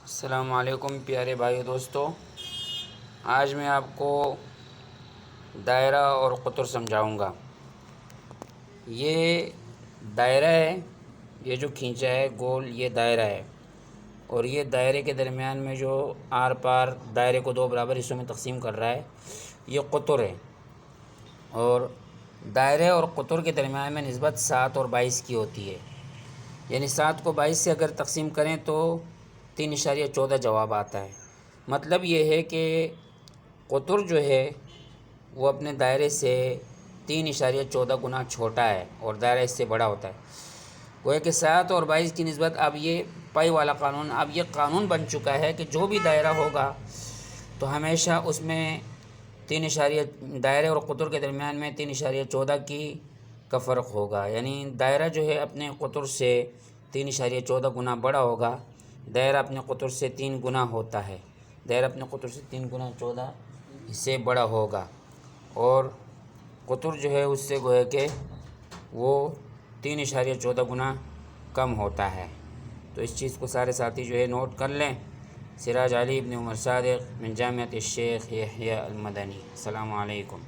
السلام علیکم پیارے بھائی دوستو، آج میں آپ کو دائرہ اور قطر سمجھاؤں گا۔ یہ دائرہ ہے، یہ جو کھینچا ہے گول، یہ دائرہ ہے، اور یہ دائرے کے درمیان میں جو آر پار دائرے کو دو برابر حصوں میں تقسیم کر رہا ہے، یہ قطر ہے۔ اور دائرے اور قطر کے درمیان میں نسبت 7 اور 22 کی ہوتی ہے، یعنی 7 کو 22 سے اگر تقسیم کریں تو 3.14 جواب آتا ہے۔ مطلب یہ ہے کہ قطر جو ہے وہ اپنے دائرے سے 3.14 گنا چھوٹا ہے اور دائرہ اس سے بڑا ہوتا ہے۔ گویا کہ 7 اور 22 کی نسبت اب یہ پائی والا قانون، اب یہ قانون بن چکا ہے کہ جو بھی دائرہ ہوگا تو ہمیشہ اس میں دائرے اور قطر کے درمیان میں 3.14 کا فرق ہوگا، یعنی دائرہ جو ہے اپنے قطر سے 3.14 گنا بڑا ہوگا، دائرہ اپنے قطر سے 3 گنا ہوتا ہے، دائرہ اپنے قطر سے 3 گنا 14 سے بڑا ہوگا، اور قطر جو ہے اس سے گویا کہ وہ 3.14 گنا کم ہوتا ہے۔ تو اس چیز کو سارے ساتھی جو ہے نوٹ کر لیں۔ سراج علی ابن عمر صادق من جامعۃ الشیخ یحییٰ المدنی۔ السلام علیکم۔